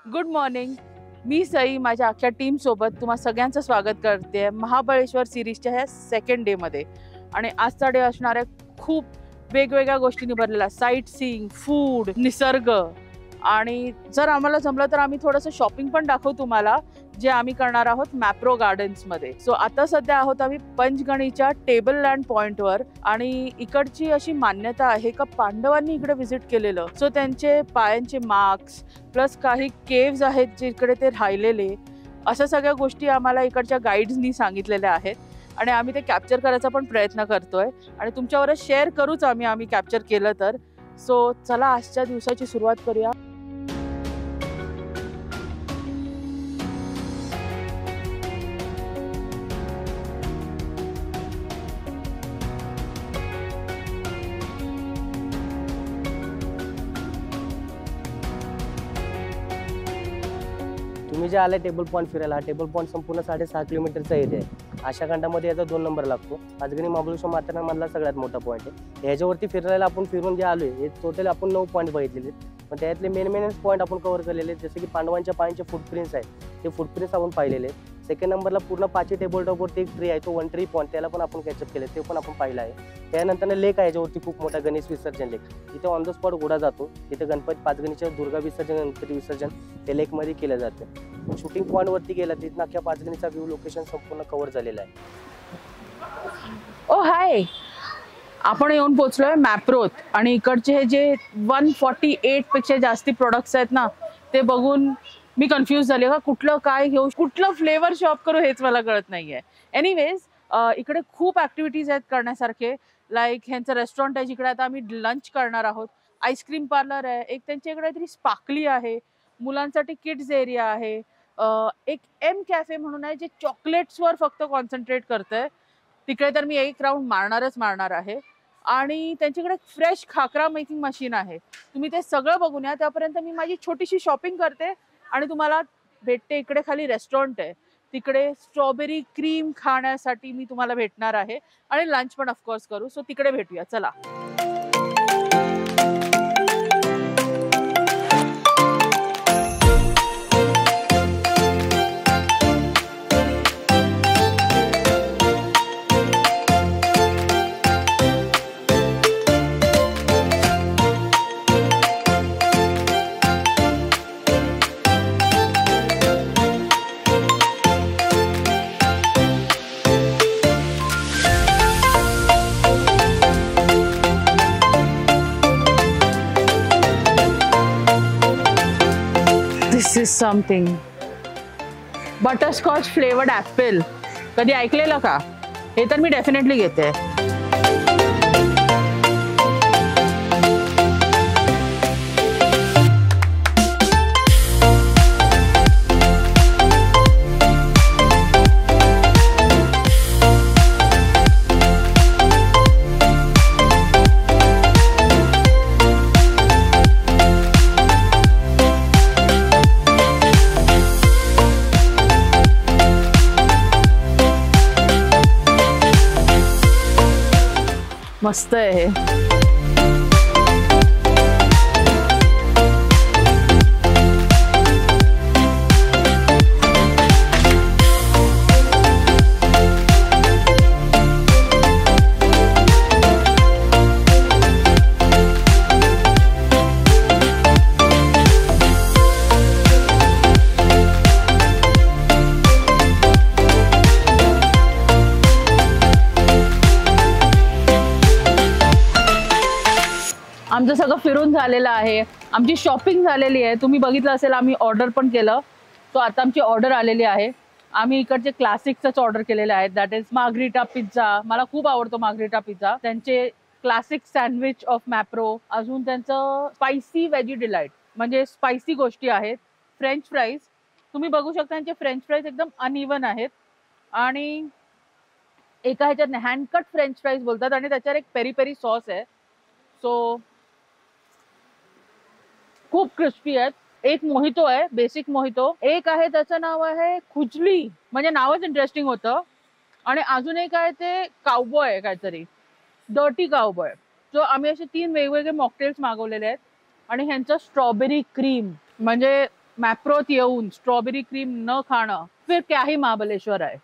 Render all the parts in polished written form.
Good morning. मी सई माझ्या अख्ख्या team सोबत तुम्हा सगळ्यांचं स्वागत करते महाबळेश्वर सिरीजच्या ह्या सेकंड डे मध्ये. आणि आजचा डे असणार आहे खूप वेगवेगळ्या गोष्टींनी भरलेला. साईट सीइंग, फूड, निसर्ग आणि जर आम्हाला जमलं तर आम्ही थोडंसं शॉपिंग पण दाखवू तुम्हाला, जे आम्ही करणार आहोत मॅप्रो गार्डन्स मध्ये. सो आता सध्या आहोत आम्ही पंचगणीच्या टेबल लँड पॉइंटवर. आणि इकडची अशी मान्यता आहे का पांडवांनी इकडे व्हिजिट केलेलं, सो त्यांचे पायांचे मार्क्स प्लस काही केव्स आहेत जिकडे ते राहिलेले, अशा सगळ्या गोष्टी आम्हाला इकडच्या गाईड्सनी सांगितलेल्या आहेत. आणि आम्ही ते कॅप्चर करायचा पण प्रयत्न करतोय आणि तुमच्यावरच शेअर करूच आम्ही कॅप्चर केलं तर. सो चला आजच्या दिवसाची सुरुवात करूया. तुम्ही जे आले टेबल पॉईंट फिरायला, हा टेबल पॉईंट संपूर्ण 6.5 किलोमीटरचा एरिया आहे. आशिया खंडामध्ये याचा 2 नंबर लागतो. पाचगणी महाबळेश्वर माथेरानमधला सगळ्यात मोठा पॉईंट आहे. ह्याच्यावरती फिरायला आपण फिरून जे आलोय हे टोटल आपण 9 पॉईंट बघितलेले, पण त्यातले मेन पॉईंट आपण कव्हर केलेले आहेत. जसे की पांडवांच्या पायांचे फुटप्रिंट्स आहेत, ते फुटप्रिंट्स आपण पाहिलेले आहेत. सेकंड नंबरला पूर्ण पाची टेबल टॉपवरती एक ट्री आहे, तो 1 ट्री पॉईंट, त्याला पण आपण कॅचअप केले, ते पण आपण पाहिलं आहे. त्यानंतर लेक आहे याच्यावरती खूप मोठा, गणेश विसर्जन लेक. तिथे ऑन द स्पॉट घोडा जातो. तिथे गणपती पाचगणीच्या दुर्गा विसर्जन, गणपती विसर्जन ते लेकमध्ये केलं जातं. शूटिंग पॉईंट वरती गेला तिथं अख्ख्या पाचगणीचा व्ह्यू लोकेशन संपूर्ण कव्हर झालेला आहे. ओ हाय, आपण येऊन पोहोचलोय मॅप्रोत. आणि इकडचे हे जे 148 पेक्षा जास्ती प्रोडक्ट्स आहेत ना, ते बघून मी कन्फ्यूज झाले का कुठलं काय घेऊ, कुठलं फ्लेवर शॉप करू हेच मला कळत नाहीये. एनिवेज इकडे खूप ऍक्टिव्हिटीज आहेत करण्यासारखे. लाईक ह्यांचं रेस्टॉरंट आहे जिकडे आता आम्ही लंच करणार आहोत. आईस्क्रीम पार्लर आहे एक, त्यांच्या इकडे तरी स्पार्कली आहे. मुलांसाठी किड्स एरिया आहे. एक एम कॅफे म्हणून आहे जे चॉकलेट्सवर फक्त कॉन्सन्ट्रेट करतंय. तिकडे तर मी एक राऊंड मारणार आहे. आणि त्यांच्याकडे फ्रेश खाकरा मेकिंग मशीन आहे. तुम्ही ते सगळं बघून या. त्यापर्यंत मी माझी छोटीशी शॉपिंग करते आणि तुम्हाला भेटते. इकडे खाली रेस्टॉरंट आहे, तिकडे स्ट्रॉबेरी क्रीम खाण्यासाठी मी तुम्हाला भेटणार आहे. आणि लंच पण ऑफकोर्स करू. सो तिकडे भेटूया, चला. This is something. Butterscotch flavoured apple कधी ऐकलेलं का? हे तर मी डेफिनेटली घेते. मस्त आहे हे. आमचं सगळं फिरून झालेलं आहे. आमची शॉपिंग झालेली आहे. तुम्ही बघितलं असेल आम्ही ऑर्डर पण केलं. तो आता आमची ऑर्डर आलेली आहे. आम्ही इकडचे क्लासिक्सच ऑर्डर केलेले आहेत. That is margherita pizza. मला खूप आवडतो मार्गरिटा पिझ्झा. त्यांचे क्लासिक सँडविच ऑफ मॅप्रो, अजून त्यांचं स्पायसी व्हेजी डिलाइट, म्हणजे स्पायसी गोष्टी आहेत. फ्रेंच फ्राईज तुम्ही बघू शकता, त्यांचे फ्रेंच फ्राईज एकदम अनइव्हन आहेत. आणि एका ह्याच्यात हँडकट फ्रेंच फ्राईज बोलतात आणि त्याच्यावर एक पेरी पेरी सॉस आहे. सो खूप क्रिस्पी आहेत. एक मोहितो आहे, बेसिक मोहितो. एक आहे त्याचं नाव आहे खुजली, म्हणजे नावच इंटरेस्टिंग होतं. आणि अजून एक आहे ते काउबॉय आहे काहीतरी, डर्टी काउबॉय. सो आम्ही असे 3 वेगवेगळे मॉकटेल्स मागवलेले आहेत. आणि ह्यांचं स्ट्रॉबेरी क्रीम म्हणजे मॅप्रोत येऊन स्ट्रॉबेरी क्रीम न खाणं फिर क्याही महाबलेश्वर आहे.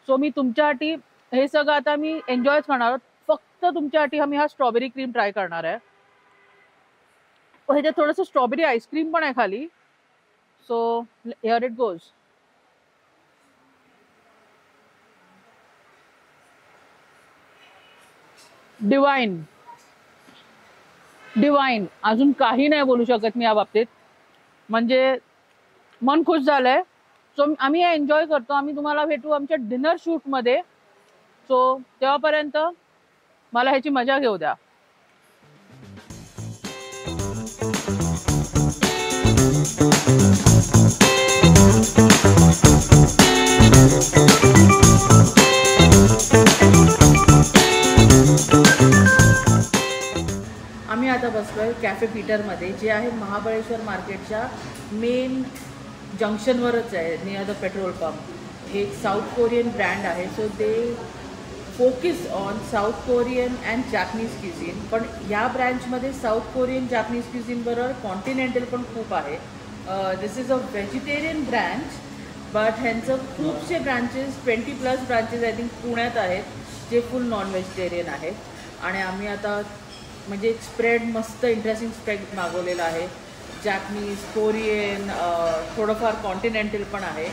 सो मी तुमच्यासाठी हे सगळं आता मी एन्जॉयच करणार आहोत. फक्त तुमच्यासाठी आम्ही हा स्ट्रॉबेरी क्रीम ट्राय करणार आहे. ह्याच्यात थोडंसं स्ट्रॉबेरी आईस्क्रीम पण आहे खाली. So here it goes. Divine divine, अजून काही नाही बोलू शकत मी या बाबतीत. म्हणजे मन खुश झालंय. सो आम्ही हे एन्जॉय करतो. आम्ही तुम्हाला भेटू आमच्या डिनर शूट मध्ये. सो तेव्हापर्यंत मला ह्याची मजा घेऊ द्या. आम्ही आता बसलोय कॅफे पीटरमध्ये, जे आहे महाबळेश्वर मार्केटच्या मेन जंक्शनवरच आहे, नियर द पेट्रोल पंप. हे एक साऊथ कोरियन ब्रँड आहे. So they focus on south Korean and Japanese cuisine. पण या ब्रँचमध्ये साऊथ कोरियन जॅपनीज क्युझिन बरोबर कॉन्टिनेंटल पण खूप आहे. This is a vegetarian branch, but ह्यांचं खूपसे ब्रांचेस 20+ ब्रांचेस आय थिंक पुण्यात आहेत, जे फुल नॉन व्हेजिटेरियन आहेत. आणि आम्ही आता म्हणजे एक स्प्रेड मस्त इंटरेस्टिंग स्प्रेड मागवलेला आहे. जॅपनीज, कोरियन, थोडंफार कॉन्टिनेंटल पण आहे.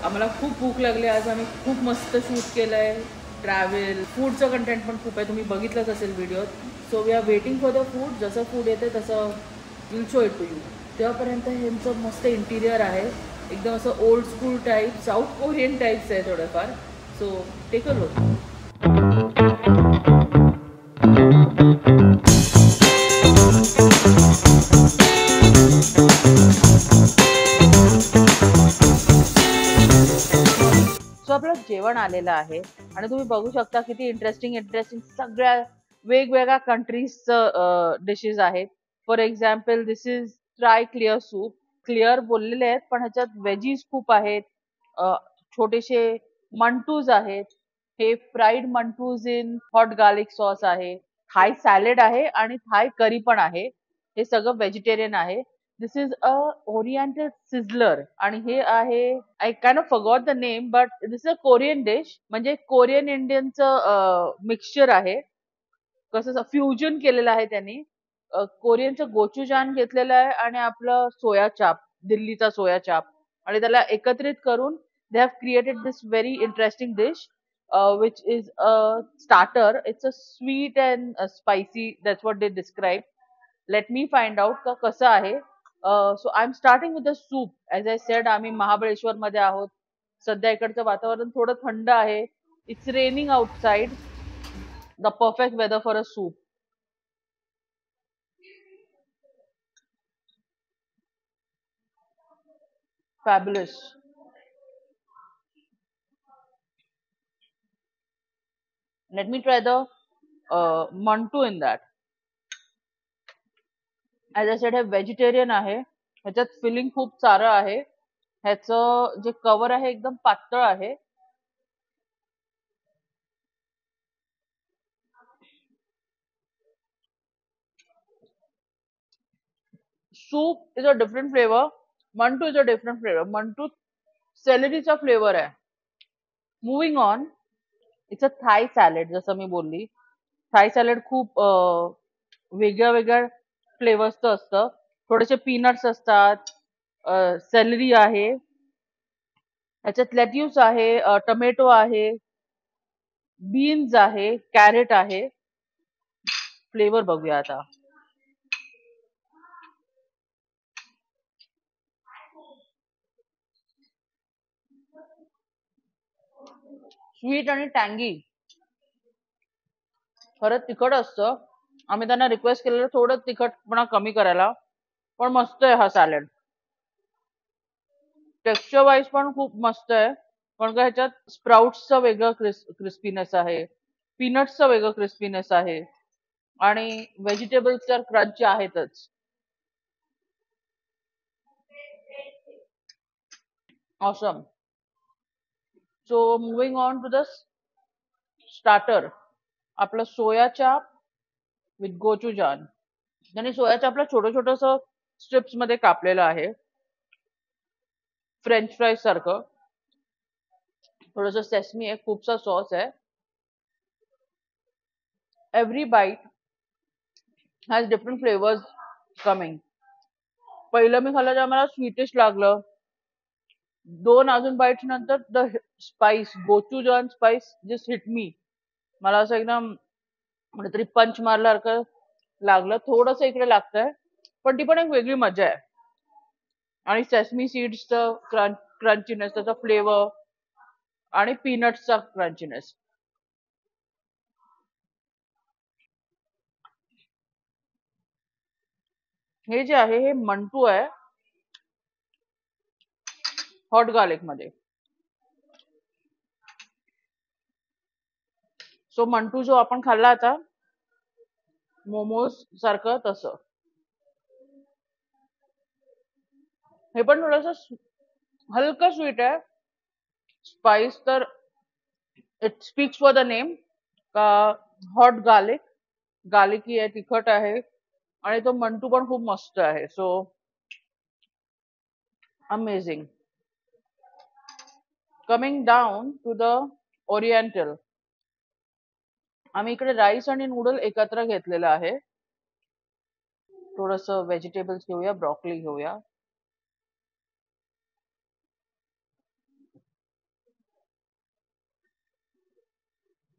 आम्हाला खूप भूक लागली आज. आम्ही खूप मस्त शूट केलं आहे. ट्रॅव्हल, फूडचं कंटेंट पण खूप आहे, तुम्ही बघितलंच असेल व्हिडिओत. So we are waiting for the food. जसं फूड येते तसं will show it to you. तेव्हापर्यंत ह्यांचं मस्त इंटिरियर आहे, एकदम असं old school type, south Korean types आहे थोडंफार. So take a look. सो आपलं जेवण आलेलं आहे आणि तुम्ही बघू शकता किती इंटरेस्टिंग सगळ्या वेगवेगळ्या कंट्रीजचं डिशेस आहेत. For example this is try clear soup. Clear बोललेले आहेत पण ह्याच्यात व्हेजीज खूप आहेत. छोटेसे मंटूज आहेत. हे fried mandus in hot garlic sauce आहे. थाय सॅलेड आहे आणि थाय करी पण आहे. हे सगळं व्हेजिटेरियन आहे. This is a oriental sizzler आणि हे आहे, I kind of forgot the name, but this is a Korean dish. म्हणजे कोरियन इंडियनचं मिक्सचर आहे. कसं फ्युजन केलेलं आहे त्यांनी. कोरियनचं गोचुजान घेतलेलं आहे आणि आपलं सोया चाप, दिल्लीचा सोया चाप, आणि त्याला एकत्रित करून they have created this very interesting dish, which is a starter. It's a sweet and spicy. That's what they describe. Let me find out का कसं आहे. So I'm starting with the soup. As I said, आम्ही महाबळेश्वर मध्ये आहोत. सध्या इकडचं वातावरण थोडं थंड आहे. It's raining outside. The perfect weather for a soup. Fabulous. Let me try the mantu in that. As I said, हे व्हेजिटेरियन आहे. ह्याच्यात फिलिंग खूप सारं आहे. ह्याचं जे कवर आहे एकदम पातळ आहे. Soup is a different flavour. Mandu is a different flavour. Mandu सेलरीचा फ्लेवर आहे. Moving on, it's a Thai salad. जसं मी बोलली, थाय सॅलेड खूप वेगळ्या वेगळ्या फ्लेवर्सचं असतं. थोडेसे पीनट्स असतात, सेलरी आहे, ह्याच्यात लेट्यूस आहे, टोमॅटो आहे, बीन्स आहे, कॅरेट आहे. फ्लेवर बघूया आता. स्वीट आणि टँगी. खरंच तिखट असतं. आम्ही त्यांना रिक्वेस्ट केलेलं थोडं तिखटपणा कमी करायला, पण मस्त आहे हा सॅलड. टेक्स्चर वाईज पण खूप मस्त आहे. पण का ह्याच्यात स्प्राउट्सचं वेगळं क्रिस्पीनेस आहे, पीनट्सचं वेगळं क्रिस्पीनेस आहे, आणि व्हेजिटेबल्स तर क्रंची आहेतच. Awesome. So moving on to the starter. आपलं सोया चाप विथ गोचुजान. त्यांनी सोया चापला छोटं छोटंसं स्ट्रिप्स मध्ये कापलेलं आहे. फ्रेंच फ्राईज सारखं. थोडंसं सेसमी आहे, खूपसा सॉस आहे. Every bite has different flavours coming. पहिलं मी खाल्लं तेव्हा मला स्वीटिश लागलं. 2 अजून बाईट्स नंतर the spice, gochujang spice just hit me. मला असं एकदम कुठेतरी पंच मारल्यासारखं लागलं. थोडंसं इकडे लागतंय, पण ती पण एक वेगळी मजा आहे. आणि सेसमी सीड्सचं क्रंचीनेस, त्याचा फ्लेवर आणि पीनट्सचा क्रंचीनेस. हे जे आहे हे मंटू आहे हॉट गार्लिक मध्ये. सो मंटू जो आपण खाल्ला आता मोमोज सारखं तसं. हे पण थोडंसं हलकं स्वीट आहे. स्पाइस तर it speaks for the name का हॉट गार्लिक. गार्लिकी आहे, तिखट आहे आणि तो मंटू पण खूप मस्त आहे. So amazing. Coming down to the oriental. आम्ही इकडे राईस आणि नूडल एकत्र घेतलेलं आहे. थोडंसं व्हेजिटेबल्स घेऊया, ब्रॉकली घेऊया.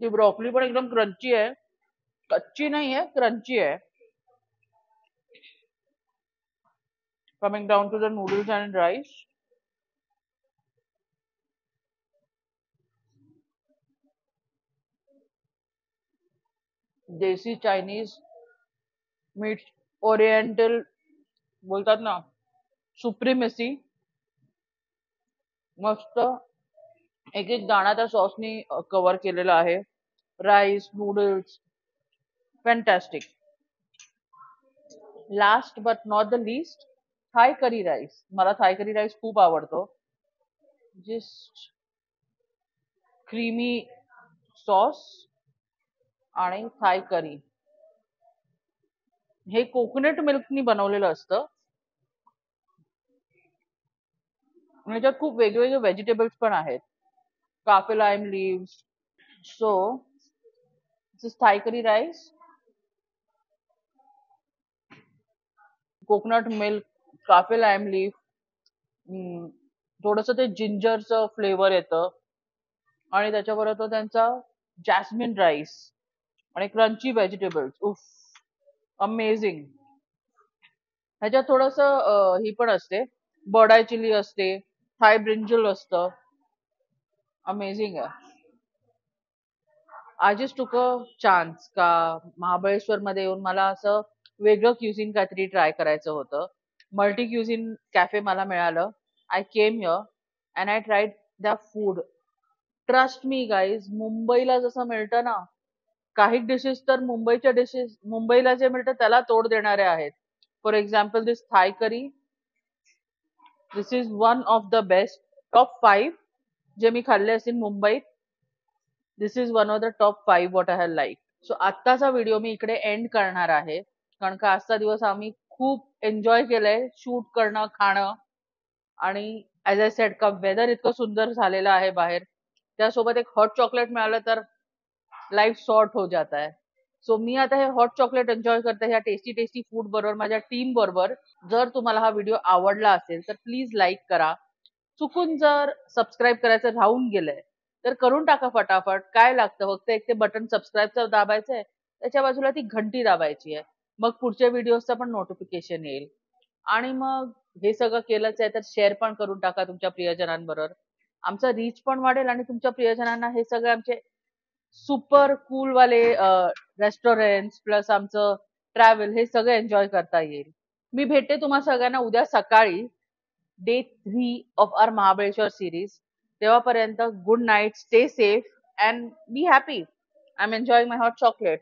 ती ब्रॉकली पण एकदम क्रंची आहे, कच्ची नाही आहे, क्रंची आहे. Coming down to the noodles and rice. Desi Chinese meet oriental बोलतात ना, सुप्रीमेसी. मस्त एक एक दाणा त्या सॉसनी कव्हर केलेला आहे. Rice, noodles, fantastic. Last but not the least, Thai curry rice. मला थाय करी राईस खूप आवडतो. जस्ट क्रीमी सॉस आणि थाय करी. हे कोकोनट मिल्कनी बनवलेलं असतं. याच्यात खूप वेगवेगळे व्हेजिटेबल्स पण आहेत. Kaffir lime leaves. So this Thai curry rice, coconut milk, kaffir lime leaf, थोडस ते जिंजरचं फ्लेवर येतं आणि त्याच्याबरोबर तो त्यांचा जॅस्मिन राईस आणि क्रंची व्हेजिटेबल्स. उफ, अमेझिंग. ह्याच्यात थोडस ही पण असते, बर्ड चिली असते, थाय ब्रिंजल असतं. अमेझिंग आहे. I just took a chance का महाबळेश्वर मध्ये येऊन मला असं वेगळं क्युझिन काहीतरी ट्राय करायचं होतं. मल्टी क्युझिन कॅफे मला मिळालं. I came here and I tried the food. Trust me guys, मुंबईला जसं मिळतं ना, काही डिशेस तर मुंबईच्या डिशेस मुंबईला जे मिळतं त्याला तोड देणारे आहेत. For example this Thai curry, this is one of the best. Top 5 जे मी खाल्ले असतील मुंबईत, this is one of the top 5 what I have like. So आत्ताचा व्हिडिओ मी इकडे एंड करणार आहे, कारण का आजचा दिवस आम्ही खूप एन्जॉय केलंय, शूट करणं, खाणं. आणि ऍज आय सेड का वेदर इतकं सुंदर झालेलं आहे बाहेर, त्यासोबत एक हॉट चॉकलेट मिळालं तर लाईफ शॉर्ट हो जाता है. सो मी आता हे हॉट चॉकलेट एन्जॉय करते ह्या टेस्टी टेस्टी फूड बरोबर, माझ्या टीम बरोबर. जर तुम्हाला हा व्हिडिओ आवडला असेल तर प्लीज लाईक करा. चुकून जर सबस्क्राईब करायचं राहून गेलंय तर करून टाका फटाफट. काय लागतं, फक्त एक ते बटन सबस्क्राईबचं दाबायचं आहे, त्याच्या बाजूला ती घंटी दाबायची आहे. मग पुढच्या व्हिडिओचं पण नोटिफिकेशन येईल. आणि मग हे सगळं केलंच आहे तर शेअर पण करून टाका तुमच्या प्रियजनांबरोबर. आमचा रीच पण वाढेल आणि तुमच्या प्रियजनांना हे सगळे आमचे सुपर कूल वाले रेस्टॉरंट प्लस आमचं ट्रॅव्हल हे सगळं एन्जॉय करता येईल. मी भेटते तुम्हा सगळ्यांना उद्या सकाळी, day 3 of our Mahabaleshwar series. तेव्हापर्यंत good night, stay safe and be happy. I am enjoying my hot chocolate.